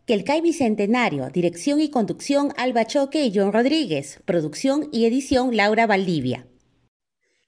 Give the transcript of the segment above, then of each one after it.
Quelcay Bicentenario, dirección y conducción Alba Choque y John Rodríguez, producción y edición Laura Valdivia.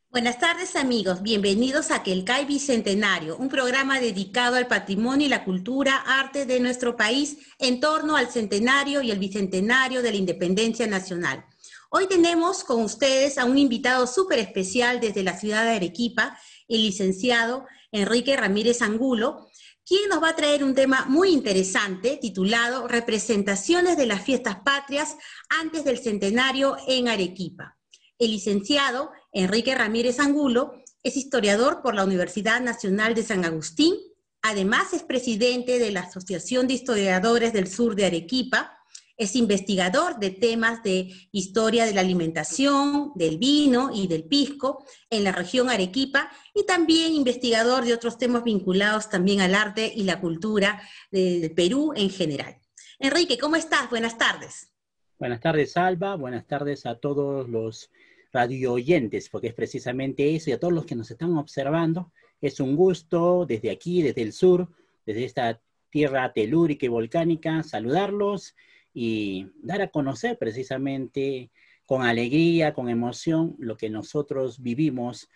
Buenas tardes amigos, bienvenidos a Quelcay Bicentenario, un programa dedicado al patrimonio y la cultura, arte de nuestro país en torno al centenario y el bicentenario de la independencia nacional. Hoy tenemos con ustedes a un invitado súper especial desde la ciudad de Arequipa, el licenciado Enrique Ramírez Angulo, quien nos va a traer un tema muy interesante titulado Representaciones de las Fiestas Patrias antes del centenario en Arequipa. El licenciado Enrique Ramírez Angulo es historiador por la Universidad Nacional de San Agustín, además es presidente de la Asociación de Historiadores del Sur de Arequipa, es investigador de temas de historia de la alimentación, del vino y del pisco en la región Arequipa y también investigador de otros temas vinculados también al arte y la cultura del Perú en general. Enrique, ¿cómo estás? Buenas tardes. Buenas tardes, Alba. Buenas tardes a todos los radio oyentes, porque es precisamente eso, y a todos los que nos están observando. Es un gusto desde aquí, desde el sur, desde esta tierra telúrica y volcánica, saludarlos y dar a conocer precisamente con alegría, con emoción, lo que nosotros vivimos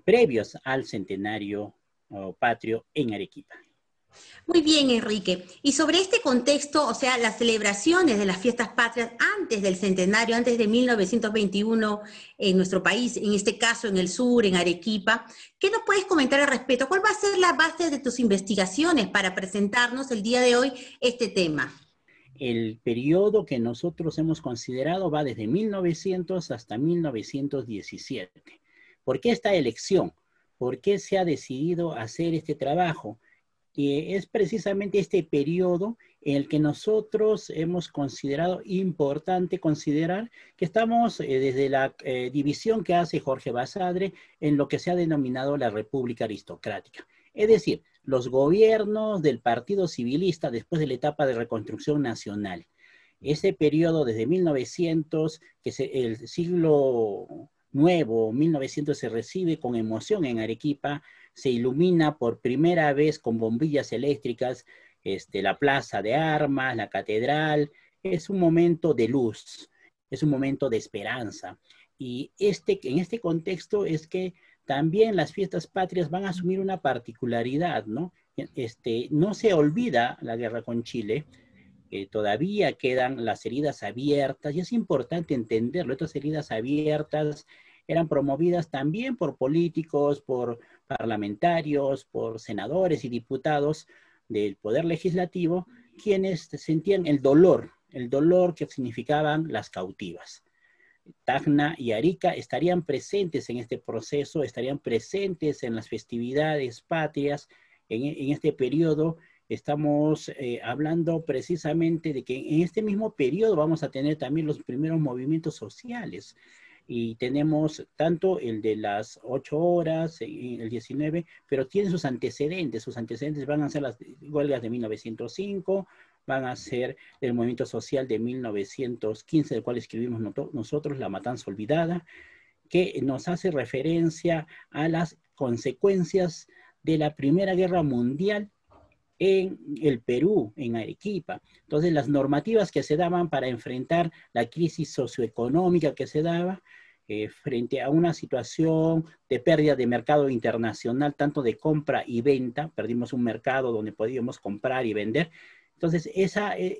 previos al centenario patrio en Arequipa. Muy bien, Enrique. Y sobre este contexto, o sea, las celebraciones de las fiestas patrias antes del centenario, antes de 1921 en nuestro país, en este caso en el sur, en Arequipa, ¿qué nos puedes comentar al respecto? ¿Cuál va a ser la base de tus investigaciones para presentarnos el día de hoy este tema? El periodo que nosotros hemos considerado va desde 1900 hasta 1917. ¿Por qué esta elección? ¿Por qué se ha decidido hacer este trabajo? Es precisamente este periodo en el que nosotros hemos considerado importante considerar que estamos desde la división que hace Jorge Basadre en lo que se ha denominado la República Aristocrática. Es decir, los gobiernos del Partido Civilista después de la etapa de reconstrucción nacional. Ese periodo desde 1900, el siglo nuevo, 1900 se recibe con emoción en Arequipa, se ilumina por primera vez con bombillas eléctricas la plaza de armas, la catedral. Es un momento de luz, es un momento de esperanza. Y en este contexto es que también las fiestas patrias van a asumir una particularidad, ¿no? No se olvida la guerra con Chile, todavía quedan las heridas abiertas, y es importante entenderlo. Estas heridas abiertas eran promovidas también por políticos, por parlamentarios, por senadores y diputados del Poder Legislativo, quienes sentían el dolor que significaban las cautivas. Tacna y Arica estarían presentes en este proceso, estarían presentes en las festividades patrias en este periodo. Estamos hablando precisamente de que en este mismo periodo vamos a tener también los primeros movimientos sociales. Y tenemos tanto el de las 8 horas, el 19, pero tiene sus antecedentes. Sus antecedentes van a ser las huelgas de 1905, van a ser el movimiento social de 1915, del cual escribimos nosotros, La Matanza Olvidada, que nos hace referencia a las consecuencias de la Primera Guerra Mundial en el Perú, en Arequipa. Entonces, las normativas que se daban para enfrentar la crisis socioeconómica que se daba frente a una situación de pérdida de mercado internacional, tanto de compra y venta, perdimos un mercado donde podíamos comprar y vender. Entonces,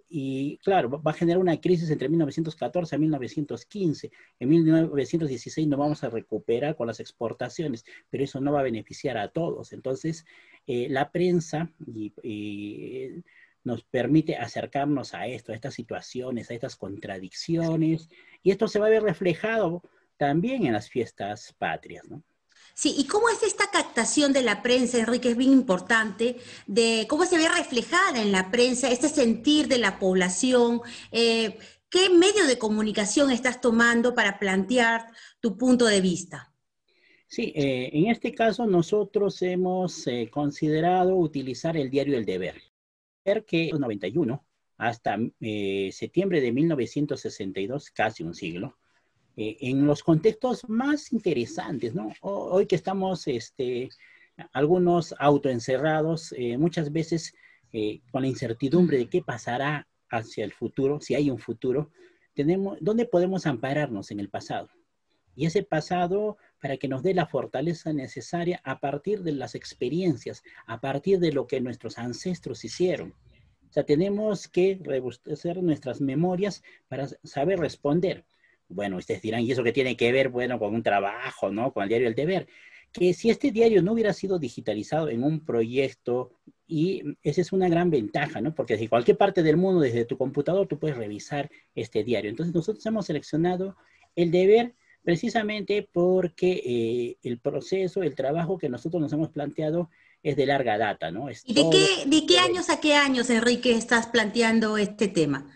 y claro, va a generar una crisis entre 1914 a 1915. En 1916 nos vamos a recuperar con las exportaciones, pero eso no va a beneficiar a todos. Entonces, la prensa nos permite acercarnos a esto, a estas situaciones, a estas contradicciones, y esto se va a ver reflejado también en las fiestas patrias, ¿no? Sí, ¿y cómo es esta captación de la prensa, Enrique? Es bien importante, de cómo se ve reflejada en la prensa este sentir de la población. ¿Qué medio de comunicación estás tomando para plantear tu punto de vista? Sí, en este caso nosotros hemos considerado utilizar el diario El Deber, que en 91 hasta septiembre de 1962, casi un siglo, en los contextos más interesantes, ¿no? Hoy que estamos algunos autoencerrados, muchas veces con la incertidumbre de qué pasará hacia el futuro, si hay un futuro, ¿dónde podemos ampararnos en el pasado? Y ese pasado para que nos dé la fortaleza necesaria a partir de las experiencias, a partir de lo que nuestros ancestros hicieron. O sea, tenemos que rebustecer nuestras memorias para saber responder. Bueno, ustedes dirán, ¿y eso qué tiene que ver, bueno, con un trabajo, ¿no? Con el diario El Deber? Que si este diario no hubiera sido digitalizado en un proyecto, y esa es una gran ventaja, ¿no? Porque desde cualquier parte del mundo, desde tu computador, tú puedes revisar este diario. Entonces, nosotros hemos seleccionado El Deber precisamente porque el proceso, el trabajo que nosotros nos hemos planteado es de larga data, ¿no? Es ¿Y todo. de qué años a qué años, Enrique, estás planteando este tema?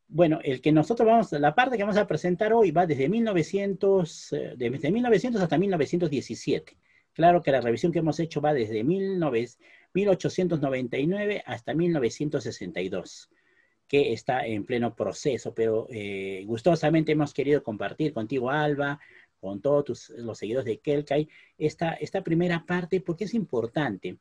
Bueno, el que nosotros la parte que vamos a presentar hoy va desde 1900 hasta 1917. Claro que la revisión que hemos hecho va desde 1899 hasta 1962, que está en pleno proceso, pero gustosamente hemos querido compartir contigo, Alba, con todos los seguidores de Kelkay, esta primera parte porque es importante.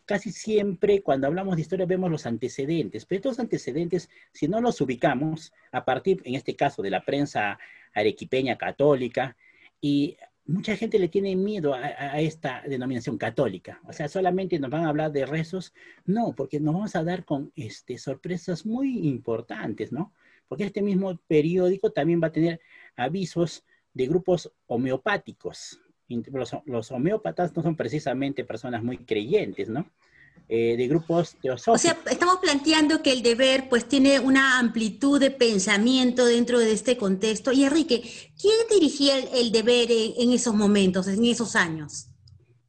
Casi siempre cuando hablamos de historia vemos los antecedentes, pero estos antecedentes, si no los ubicamos, a partir, en este caso, de la prensa arequipeña católica, y mucha gente le tiene miedo a esta denominación católica, o sea, solamente nos van a hablar de rezos, no, porque nos vamos a dar con sorpresas muy importantes, ¿no? Porque este mismo periódico también va a tener avisos de grupos homeopáticos. Los homeópatas no son precisamente personas muy creyentes, ¿no? De grupos O sea, teosóficos. estamos planteando que el deber pues tiene una amplitud de pensamiento dentro de este contexto. Y Enrique, ¿quién dirigía el deber en esos momentos, en esos años?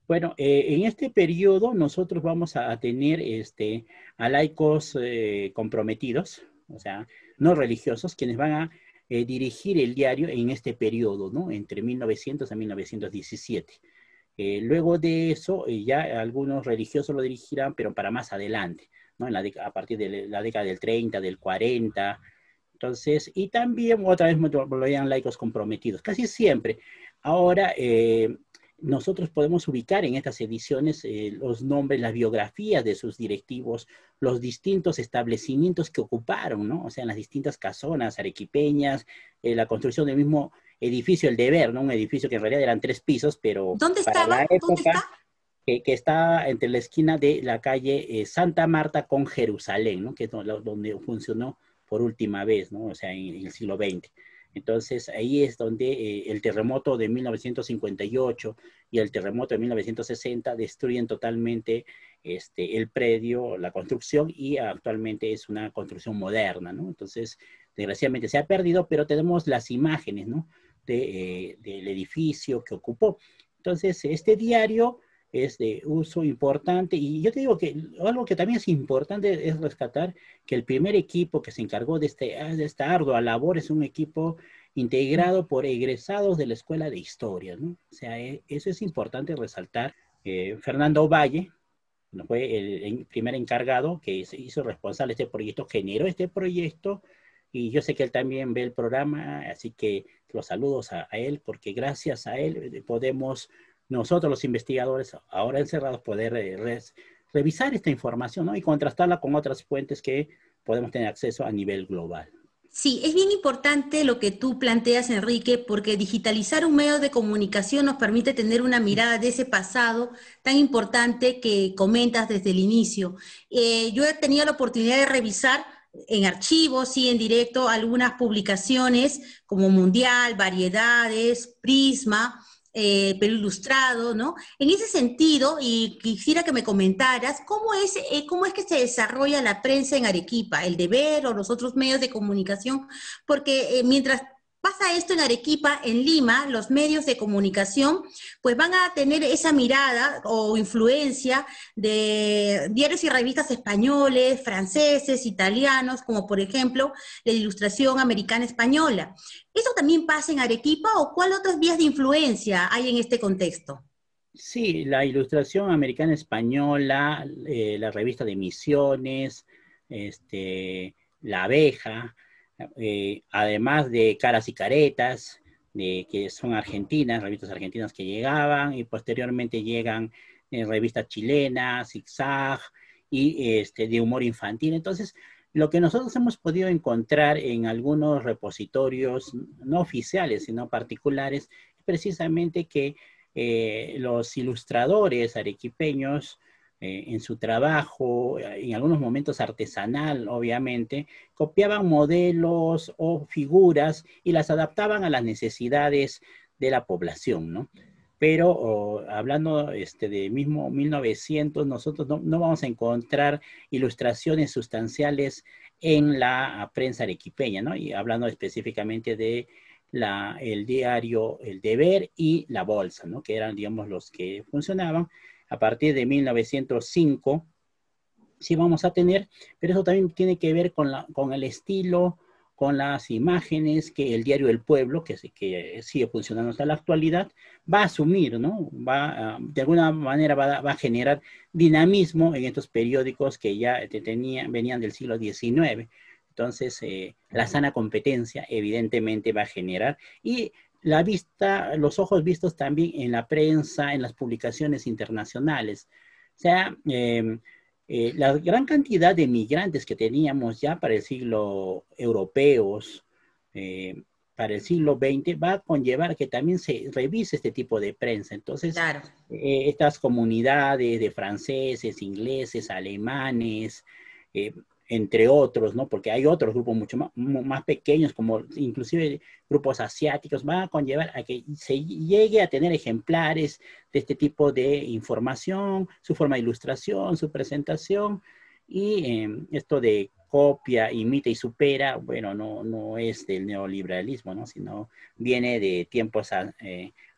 Bueno, en este periodo nosotros vamos a tener a laicos comprometidos, o sea, no religiosos, quienes van a dirigir el diario en este periodo, ¿no? Entre 1900 a 1917. Luego de eso, ya algunos religiosos lo dirigirán, pero para más adelante, ¿no? A partir de la década del 30, del 40. Entonces, y también otra vez lo llaman laicos comprometidos, casi siempre. Ahora, nosotros podemos ubicar en estas ediciones los nombres, las biografías de sus directivos, los distintos establecimientos que ocuparon, ¿no? O sea, en las distintas casonas arequipeñas, la construcción del mismo edificio El Deber, ¿no? Un edificio que en realidad eran 3 pisos, pero ¿Dónde para estaba? la ¿Dónde época está? que está entre la esquina de la calle Santa Marta con Jerusalén, ¿no? Que es donde funcionó por última vez, ¿no? O sea, en el siglo XX. Entonces, ahí es donde el terremoto de 1958 y el terremoto de 1960 destruyen totalmente el predio, la construcción, y actualmente es una construcción moderna, ¿no? Entonces, desgraciadamente se ha perdido, pero tenemos las imágenes, ¿no? Del edificio que ocupó. Entonces, este diario es de uso importante, y yo te digo que algo que también es importante es rescatar que el primer equipo que se encargó de esta ardua labor es un equipo integrado por egresados de la Escuela de Historia, ¿no? O sea, eso es importante resaltar. Fernando Valle no fue el primer encargado que se hizo responsable de este proyecto, generó este proyecto, y yo sé que él también ve el programa, así que los saludos a él, porque gracias a él podemos nosotros los investigadores, ahora encerrados, poder revisar esta información, ¿no? Y contrastarla con otras fuentes que podemos tener acceso a nivel global. Sí, es bien importante lo que tú planteas, Enrique, porque digitalizar un medio de comunicación nos permite tener una mirada de ese pasado tan importante que comentas desde el inicio. Yo he tenido la oportunidad de revisar en archivos y en directo algunas publicaciones como Mundial, Variedades, Prisma, Perú Ilustrado, ¿no? En ese sentido, y quisiera que me comentaras, cómo es que se desarrolla la prensa en Arequipa, el Deber o los otros medios de comunicación? Porque mientras pasa esto en Arequipa, en Lima, los medios de comunicación pues van a tener esa mirada o influencia de diarios y revistas españoles, franceses, italianos, como por ejemplo la Ilustración Americana Española. ¿Eso también pasa en Arequipa o cuál otras vías de influencia hay en este contexto? Sí, la Ilustración Americana Española, la revista de Misiones, La Abeja, además de Caras y Caretas, que son argentinas, revistas argentinas que llegaban, y posteriormente llegan revistas chilenas, Zigzag, y de humor infantil. Entonces, lo que nosotros hemos podido encontrar en algunos repositorios no oficiales, sino particulares, es precisamente que los ilustradores arequipeños, en su trabajo, en algunos momentos artesanal, obviamente, copiaban modelos o figuras y las adaptaban a las necesidades de la población, ¿no? Pero hablando de mismo 1900, nosotros no vamos a encontrar ilustraciones sustanciales en la prensa arequipeña, ¿no? Y hablando específicamente de el diario El Deber y La Bolsa, ¿no? Que eran, digamos, los que funcionaban. A partir de 1905, sí vamos a tener, pero eso también tiene que ver con el estilo, con las imágenes que el diario El Pueblo, que sigue funcionando hasta la actualidad, va a asumir, ¿no? De alguna manera va a generar dinamismo en estos periódicos que ya venían del siglo XIX. Entonces, la sana competencia evidentemente va a generar, y los ojos vistos también en la prensa, en las publicaciones internacionales. O sea, la gran cantidad de migrantes que teníamos ya para el siglo europeos, para el siglo XX, va a conllevar que también se revise este tipo de prensa. Entonces, Claro. Estas comunidades de franceses, ingleses, alemanes, entre otros, ¿no? Porque hay otros grupos mucho más pequeños, como inclusive grupos asiáticos, van a conllevar a que se llegue a tener ejemplares de este tipo de información, su forma de ilustración, su presentación, y esto de copia, imita y supera, bueno, no es del neoliberalismo, ¿no? Sino viene de tiempos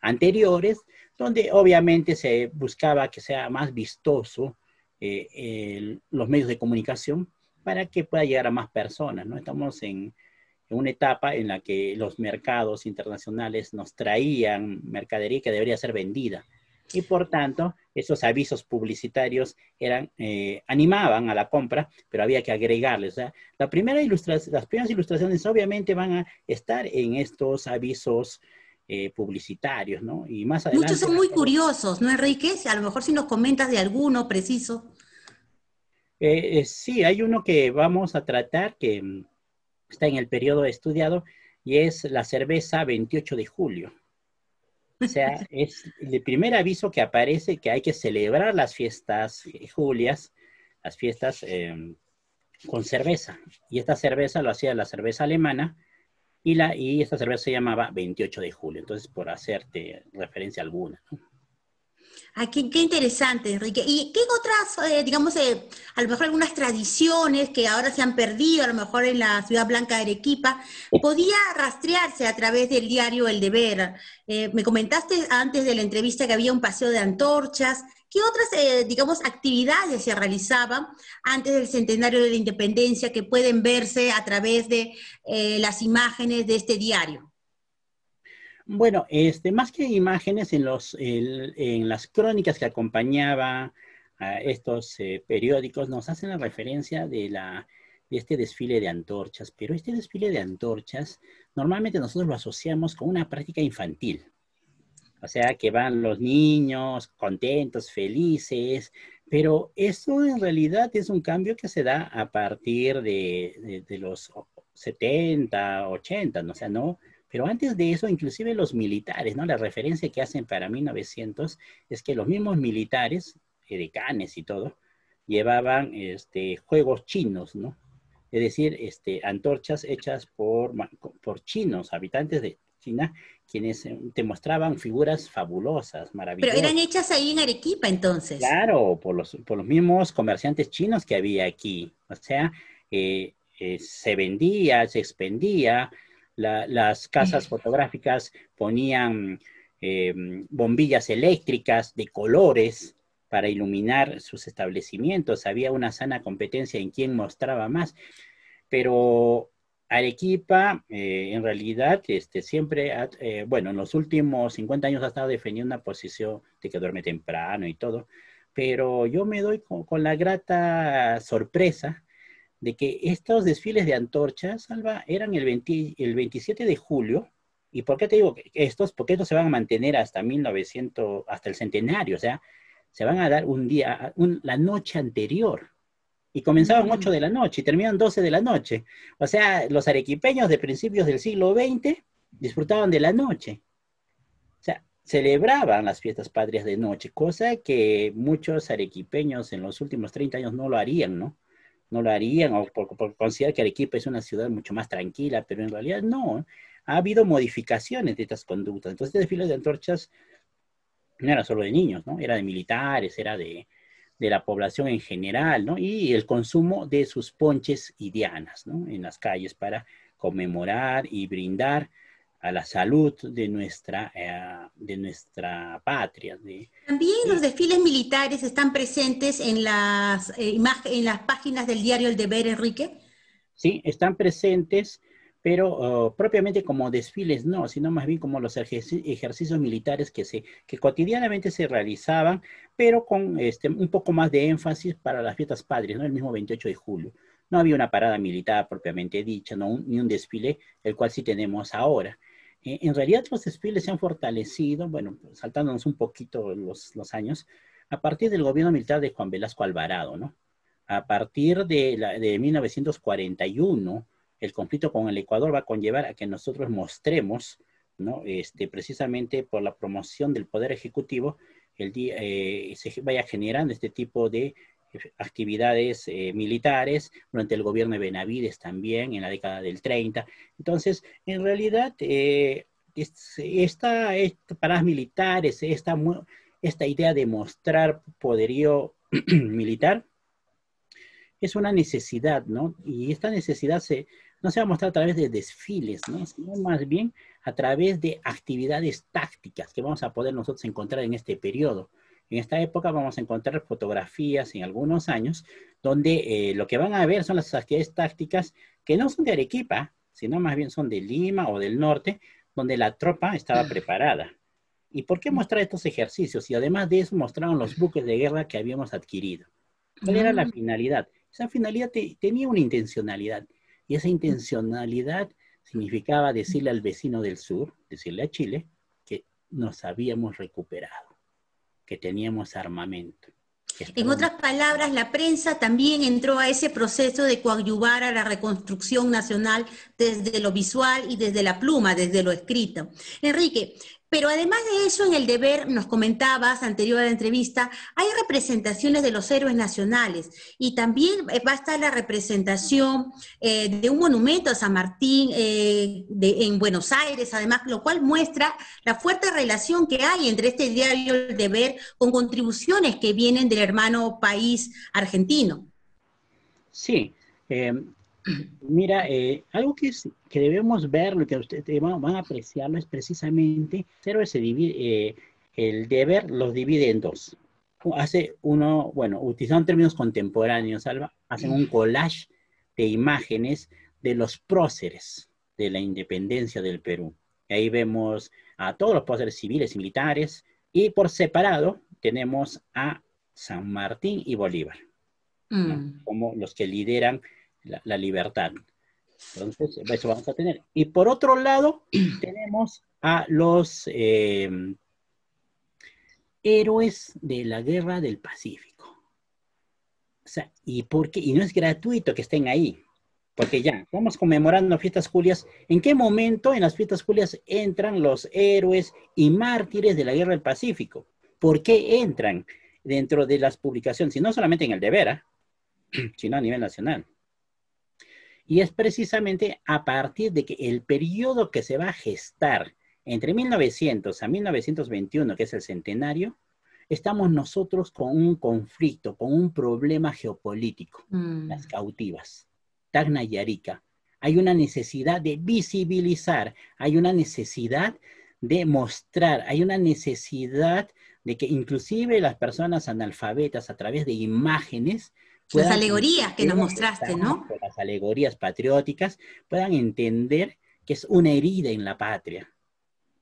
anteriores, donde obviamente se buscaba que sea más vistoso los medios de comunicación, para que pueda llegar a más personas, ¿no? Estamos en una etapa en la que los mercados internacionales nos traían mercadería que debería ser vendida. Y por tanto, esos avisos publicitarios animaban a la compra, pero había que agregarles. O sea, las primeras ilustraciones obviamente van a estar en estos avisos publicitarios, ¿no? Y más adelante... Muchos son muy curiosos, ¿no, Enrique? A lo mejor si nos comentas de alguno preciso. Sí, hay uno que vamos a tratar que está en el periodo estudiado, y es la cerveza 28 de julio. O sea, es el primer aviso que aparece que hay que celebrar las fiestas julias, las fiestas con cerveza. Y esta cerveza lo hacía la cerveza alemana, y esta cerveza se llamaba 28 de julio. Entonces, por hacerte referencia alguna, ¿no? Ay, qué interesante, Enrique. ¿Y qué otras, digamos, a lo mejor algunas tradiciones que ahora se han perdido, a lo mejor en la Ciudad Blanca de Arequipa, podía rastrearse a través del diario El Deber? Me comentaste antes de la entrevista que había un paseo de antorchas. ¿Qué otras, digamos, actividades se realizaban antes del centenario de la independencia que pueden verse a través de las imágenes de este diario? Bueno, más que imágenes, en las crónicas que acompañaba a estos periódicos, nos hacen la referencia de este desfile de antorchas, pero este desfile de antorchas normalmente nosotros lo asociamos con una práctica infantil. O sea, que van los niños contentos, felices, pero eso en realidad es un cambio que se da a partir de los 70, 80, ¿no? O sea, no... Pero antes de eso, inclusive los militares, ¿no? La referencia que hacen para 1900 es que los mismos militares, edecanes y todo, llevaban juegos chinos, ¿no? Es decir, antorchas hechas por chinos, habitantes de China, quienes te mostraban figuras fabulosas, Pero maravillosas. eran hechas ahí en Arequipa entonces. Claro, por los mismos comerciantes chinos que había aquí. O sea, se vendía, se expendía. Las casas fotográficas ponían bombillas eléctricas de colores para iluminar sus establecimientos. Había una sana competencia en quién mostraba más. Pero Arequipa, en realidad, siempre, bueno, en los últimos 50 años ha estado defendiendo una posición de que duerme temprano y todo, pero yo me doy con la grata sorpresa de que estos desfiles de antorchas, Salva, eran el 27 de julio. ¿Y por qué te digo estos? Porque estos se van a mantener hasta 1900, hasta el centenario. O sea, se van a dar un día, la noche anterior. y comenzaban 8 de la noche y terminaban 12 de la noche. O sea, los arequipeños de principios del siglo XX disfrutaban de la noche. O sea, celebraban las fiestas patrias de noche, cosa que muchos arequipeños en los últimos 30 años no lo harían, ¿no? No lo harían o por considerar que Arequipa es una ciudad mucho más tranquila, pero en realidad no. Ha habido modificaciones de estas conductas. Entonces, este desfile de antorchas no era solo de niños, ¿no? Era de militares, era de la población en general, ¿no? Y el consumo de sus ponches y dianas, ¿no? En las calles para conmemorar y brindar a la salud de nuestra patria. También los desfiles militares están presentes en en las páginas del diario El Deber, Enrique. Sí, están presentes, pero propiamente como desfiles no, sino más bien como los ejercicios militares que cotidianamente se realizaban, pero con un poco más de énfasis para las fiestas patrias, ¿no? El mismo 28 de julio. No había una parada militar propiamente dicha, ¿no? Ni un desfile, el cual sí tenemos ahora. En realidad los desfiles se han fortalecido, bueno, saltándonos un poquito los años, a partir del gobierno militar de Juan Velasco Alvarado, ¿no? A partir de 1941, el conflicto con el Ecuador va a conllevar a que nosotros mostremos, ¿no? Precisamente por la promoción del Poder Ejecutivo, se vaya generando este tipo de actividades militares durante el gobierno de Benavides también, en la década del 30. Entonces, en realidad, paradas militares, esta idea de mostrar poderío militar, es una necesidad, ¿no? Y esta necesidad no se va a mostrar a través de desfiles, ¿no? Sino más bien a través de actividades tácticas que vamos a poder nosotros encontrar en este periodo. En esta época vamos a encontrar fotografías en algunos años donde lo que van a ver son las actividades tácticas que no son de Arequipa, sino más bien son de Lima o del norte, donde la tropa estaba preparada. ¿Y por qué mostrar estos ejercicios? Y además de eso mostraron los buques de guerra que habíamos adquirido. ¿Cuál era la finalidad? Esa finalidad tenía una intencionalidad, y esa intencionalidad significaba decirle al vecino del sur, decirle a Chile, que nos habíamos recuperado, que teníamos armamento. En otras palabras, la prensa también entró a ese proceso de coadyuvar a la reconstrucción nacional desde lo visual y desde la pluma, desde lo escrito. Enrique, pero además de eso, en El Deber, nos comentabas anterior a la entrevista, hay representaciones de los héroes nacionales y también va a estar la representación de un monumento a San Martín en Buenos Aires, además, lo cual muestra la fuerte relación que hay entre este diario El Deber con contribuciones que vienen del hermano país argentino. Sí, mira, algo que debemos ver, lo que ustedes van a apreciarlo, es precisamente, el deber los divide en dos. Hace uno, bueno, utilizando términos contemporáneos, Alba, hacen un collage de imágenes de los próceres de la independencia del Perú. Ahí vemos a todos los próceres civiles y militares, y por separado tenemos a San Martín y Bolívar, ¿no? Como los que lideran la libertad. Entonces, eso vamos a tener. Y por otro lado, tenemos a los héroes de la Guerra del Pacífico. O sea, ¿y por qué? Y no es gratuito que estén ahí, porque ya, estamos conmemorando fiestas julias. ¿En qué momento en las fiestas julias entran los héroes y mártires de la Guerra del Pacífico? ¿Por qué entran dentro de las publicaciones? Y no solamente en El Deber, sino a nivel nacional. Y es precisamente a partir de que el periodo que se va a gestar entre 1900 a 1921, que es el centenario, estamos nosotros con un conflicto, con un problema geopolítico, las cautivas, Tacna y Arica. Hay una necesidad de visibilizar, hay una necesidad de mostrar, hay una necesidad de que inclusive las personas analfabetas a través de imágenes, las alegorías que nos mostraste, ¿no? Las alegorías patrióticas puedan entender que es una herida en la patria.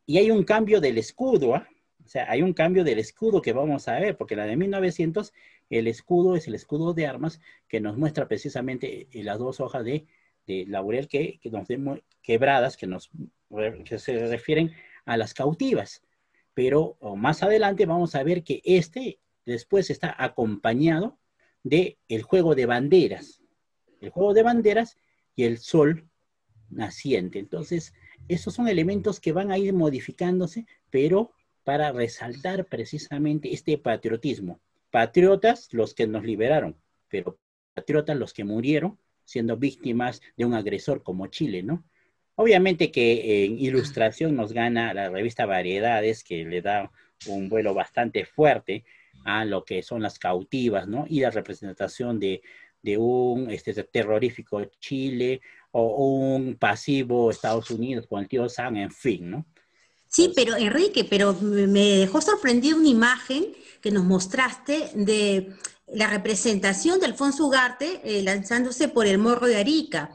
Y hay un cambio del escudo, ¿eh? O sea, hay un cambio del escudo que vamos a ver, porque la de 1900, el escudo es el escudo de armas que nos muestra precisamente las dos hojas de laurel que nos vemos quebradas, que se refieren a las cautivas. Pero más adelante vamos a ver que después está acompañado de el juego de banderas. El juego de banderas y el sol naciente. Entonces, esos son elementos que van a ir modificándose, pero para resaltar precisamente este patriotismo. Patriotas los que nos liberaron, pero patriotas los que murieron siendo víctimas de un agresor como Chile, ¿no? Obviamente que en ilustración nos gana la revista Variedades, que le da un vuelo bastante fuerte a lo que son las cautivas, ¿no? Y la representación de un terrorífico Chile o un pasivo Estados Unidos con el tío Sam, en fin, ¿no? Sí, pero Enrique, pero me dejó sorprendida una imagen que nos mostraste de la representación de Alfonso Ugarte lanzándose por el Morro de Arica,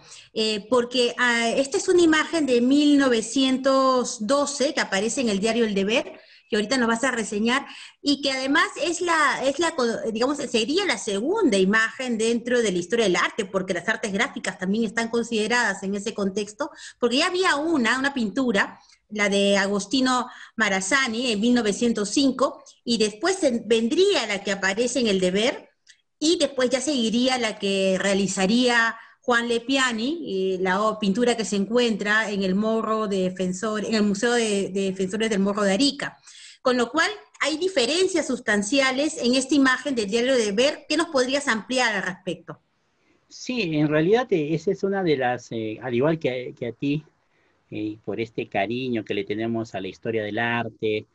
porque esta es una imagen de 1912 que aparece en el diario El Deber, que ahorita nos vas a reseñar, y que además digamos, sería la segunda imagen dentro de la historia del arte, porque las artes gráficas también están consideradas en ese contexto, porque ya había una pintura, la de Agostino Marazani en 1905, y después vendría la que aparece en El Deber, y después ya seguiría la que realizaría Juan Lepiani, la pintura que se encuentra en el Morro de Defensor, en el Museo de Defensores del Morro de Arica. Con lo cual hay diferencias sustanciales en esta imagen del diario de Deber. ¿Qué nos podrías ampliar al respecto? Sí, en realidad esa es una de las, al igual que a ti, por este cariño que le tenemos a la historia del arte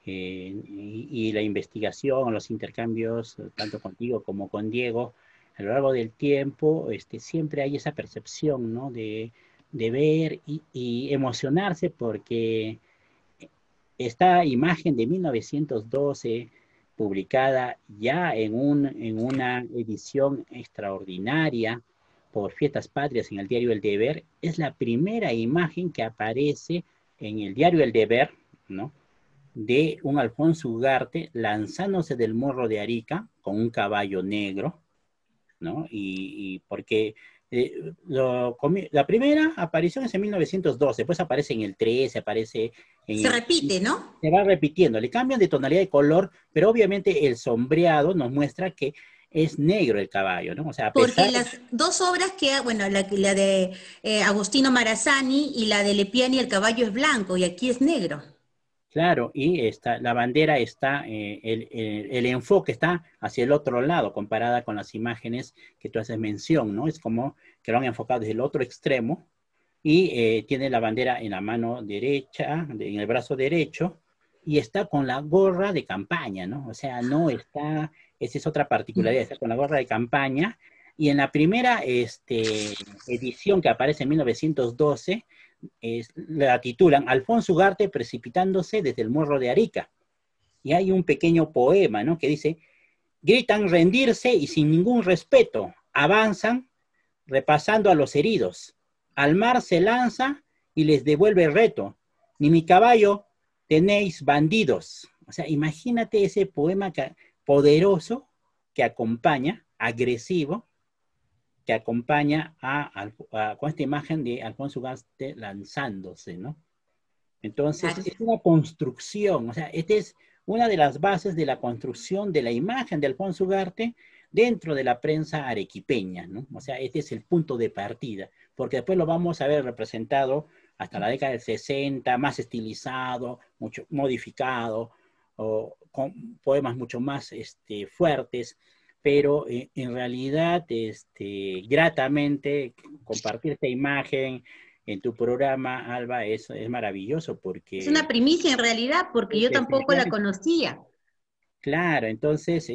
y la investigación, los intercambios, tanto contigo como con Diego, a lo largo del tiempo, siempre hay esa percepción, ¿no? De ver y emocionarse porque esta imagen de 1912, publicada ya en una edición extraordinaria por Fiestas Patrias en el diario El Deber, es la primera imagen que aparece en el diario El Deber, ¿no? De un Alfonso Ugarte lanzándose del Morro de Arica con un caballo negro, ¿no? Y porque la primera aparición es en 1912, después aparece en el 13, aparece en Se repite, ¿no? Se va repitiendo, le cambian de tonalidad de color, pero obviamente el sombreado nos muestra que es negro el caballo, ¿no? O sea, a pesar... Porque las dos obras que, bueno, la de Agostino Marazani y la de Lepiani, el caballo es blanco y aquí es negro. Claro, y la bandera está, el enfoque está hacia el otro lado, comparada con las imágenes que tú haces mención, ¿no? Es como que lo han enfocado desde el otro extremo y tiene la bandera en la mano derecha, en el brazo derecho, y está con la gorra de campaña, ¿no? O sea, no está, esa es otra particularidad, está con la gorra de campaña, y en la primera edición que aparece en 1912, la titulan Alfonso Ugarte precipitándose desde el Morro de Arica. Y hay un pequeño poema, ¿no? Que dice, gritan rendirse y sin ningún respeto, avanzan repasando a los heridos. Al mar se lanza y les devuelve el reto. Ni mi caballo tenéis bandidos. O sea, imagínate ese poema poderoso que acompaña, agresivo, que acompaña con esta imagen de Alfonso Ugarte lanzándose, ¿no? Entonces, claro, es una construcción, o sea, esta es una de las bases de la construcción de la imagen de Alfonso Ugarte dentro de la prensa arequipeña, ¿no? O sea, este es el punto de partida, porque después lo vamos a ver representado hasta la década del 60, más estilizado, mucho modificado, o con poemas mucho más fuertes, pero en realidad, gratamente, compartir esta imagen en tu programa, Alba, es maravilloso porque... Es una primicia en realidad, porque yo tampoco la conocía. Claro, entonces,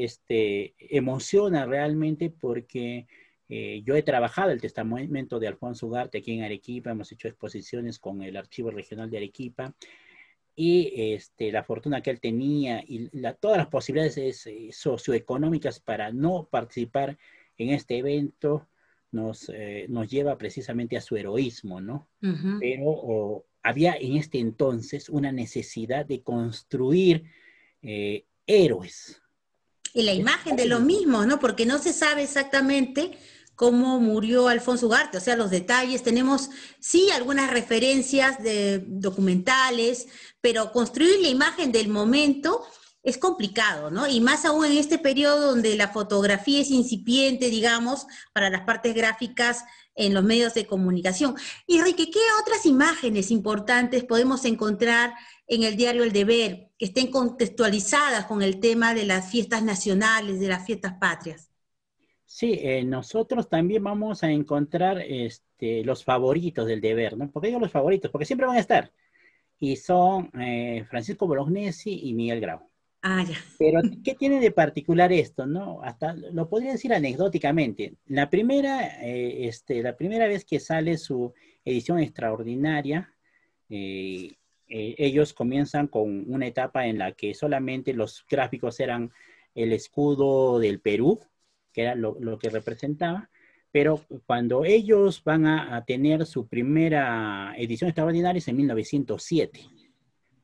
emociona realmente porque yo he trabajado el testamento de Alfonso Ugarte aquí en Arequipa, hemos hecho exposiciones con el Archivo Regional de Arequipa, y la fortuna que él tenía y todas las posibilidades socioeconómicas para no participar en este evento nos lleva precisamente a su heroísmo, ¿no? Uh-huh. Pero había en este entonces una necesidad de construir héroes. Y la imagen de lo mismo, ¿no? Porque no se sabe exactamente cómo murió Alfonso Ugarte, o sea, los detalles, tenemos sí algunas referencias de documentales, pero construir la imagen del momento es complicado, ¿no? Y más aún en este periodo donde la fotografía es incipiente, digamos, para las partes gráficas en los medios de comunicación. Y Enrique, ¿qué otras imágenes importantes podemos encontrar en el diario El Deber que estén contextualizadas con el tema de las fiestas nacionales, de las fiestas patrias? Sí, nosotros también vamos a encontrar los favoritos del deber, ¿no? ¿Por qué digo los favoritos? Porque siempre van a estar. Y son Francisco Bolognesi y Miguel Grau. Ah, ya. Pero, ¿qué tiene de particular esto, no? Hasta lo podría decir anecdóticamente. La primera vez que sale su edición extraordinaria, eh, ellos comienzan con una etapa en la que solamente los gráficos eran el escudo del Perú, que era lo que representaba, pero cuando ellos van a tener su primera edición extraordinaria es en 1907.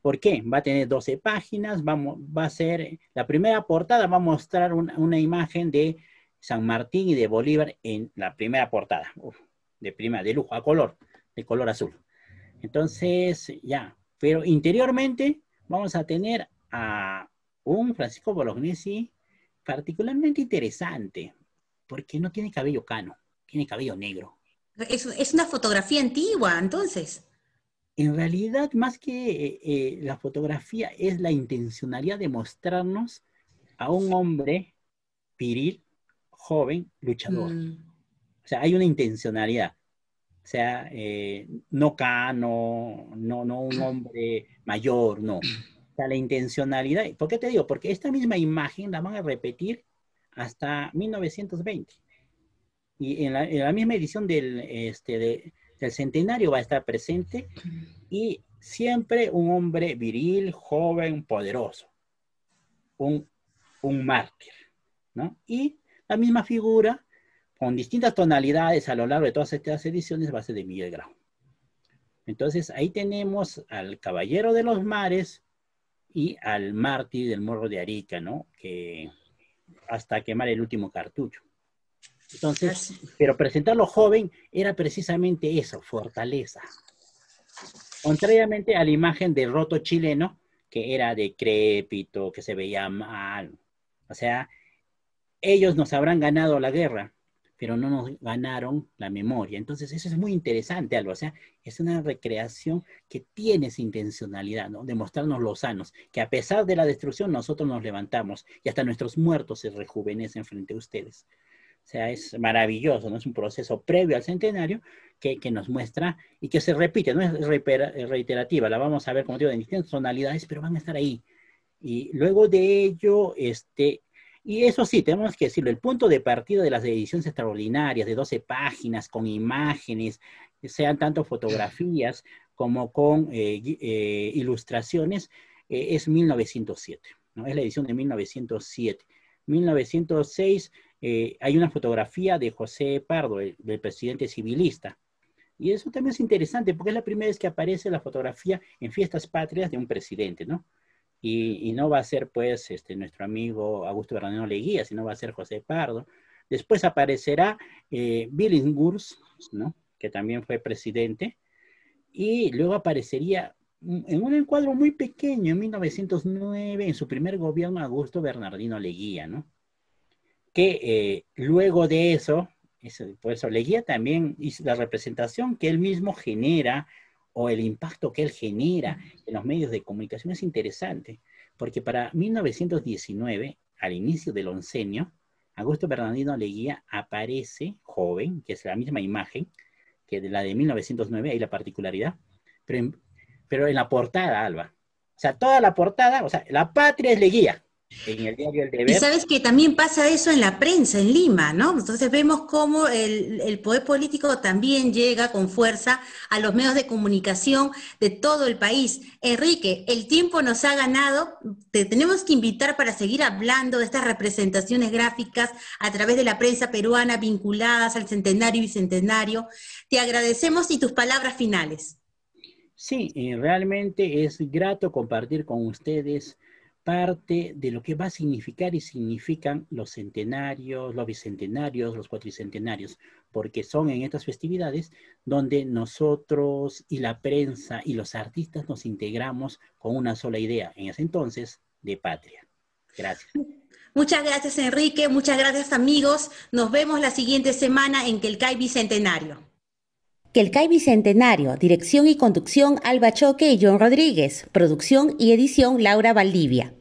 ¿Por qué? Va a tener 12 páginas, va a ser, la primera portada va a mostrar una imagen de San Martín y de Bolívar en la primera portada, de lujo, de color azul. Entonces, ya, pero interiormente vamos a tener a un Francisco Bolognesi particularmente interesante, porque no tiene cabello cano, tiene cabello negro. Es una fotografía antigua, entonces. En realidad, más que la fotografía, es la intencionalidad de mostrarnos a un hombre viril, joven, luchador. Mm. O sea, hay una intencionalidad. O sea, no cano, no un hombre mayor, no. O sea, la intencionalidad. ¿Por qué te digo? Porque esta misma imagen la van a repetir hasta 1920. Y en la misma edición del centenario va a estar presente y siempre un hombre viril, joven, poderoso, un, un mártir, ¿no? Y la misma figura, con distintas tonalidades a lo largo de todas estas ediciones, va a ser de Miguel Grau. Entonces ahí tenemos al Caballero de los Mares y al mártir del Morro de Arica, ¿no? Que hasta quemar el último cartucho. Entonces, pero presentarlo joven era precisamente eso, fortaleza. Contrariamente a la imagen del roto chileno, que era decrépito, que se veía mal. O sea, ellos nos habrán ganado la guerra, pero no nos ganaron la memoria. Entonces, eso es muy interesante, algo. O sea, es una recreación que tiene esa intencionalidad, ¿no? De mostrarnos los sanos, que a pesar de la destrucción, nosotros nos levantamos y hasta nuestros muertos se rejuvenecen frente a ustedes. O sea, es maravilloso, ¿no? Es un proceso previo al centenario que nos muestra y que se repite, no es reiterativa, la vamos a ver, como digo, en distintas tonalidades, pero van a estar ahí. Y luego de ello, y eso sí, tenemos que decirlo, el punto de partida de las ediciones extraordinarias de 12 páginas con imágenes, sean tanto fotografías como con ilustraciones, es 1907, ¿no? Es la edición de 1907. 1906 hay una fotografía de José Pardo, del presidente civilista. Y eso también es interesante porque es la primera vez que aparece la fotografía en fiestas patrias de un presidente, ¿no? Y no va a ser, pues, nuestro amigo Augusto Bernardino Leguía, sino va a ser José Pardo. Después aparecerá Billinghurst, ¿no? Que también fue presidente. Y luego aparecería en un encuadro muy pequeño, en 1909, en su primer gobierno, Augusto Bernardino Leguía, ¿no? Que luego de eso, por eso Leguía también hizo la representación que él mismo genera o el impacto que él genera en los medios de comunicación es interesante, porque para 1919, al inicio del oncenio, Augusto Bernardino Leguía aparece joven, que es la misma imagen que de la de 1909, hay la particularidad, pero en la portada, Alba. O sea, toda la portada, o sea, la patria es Leguía. En el diario El Y Deber. sabes que también pasa eso en la prensa, en Lima, ¿no? Entonces vemos cómo el poder político también llega con fuerza a los medios de comunicación de todo el país. Enrique, el tiempo nos ha ganado, te tenemos que invitar para seguir hablando de estas representaciones gráficas a través de la prensa peruana vinculadas al centenario y bicentenario. Te agradecemos y tus palabras finales. Sí, realmente es grato compartir con ustedes parte de lo que va a significar y significan los centenarios, los bicentenarios, los cuatricentenarios, porque son en estas festividades donde nosotros y la prensa y los artistas nos integramos con una sola idea, en ese entonces, de patria. Gracias. Muchas gracias, Enrique. Muchas gracias, amigos. Nos vemos la siguiente semana en Quelcay Bicentenario. Quelcay Bicentenario, dirección y conducción Alba Choque y John Rodríguez, producción y edición Laura Valdivia.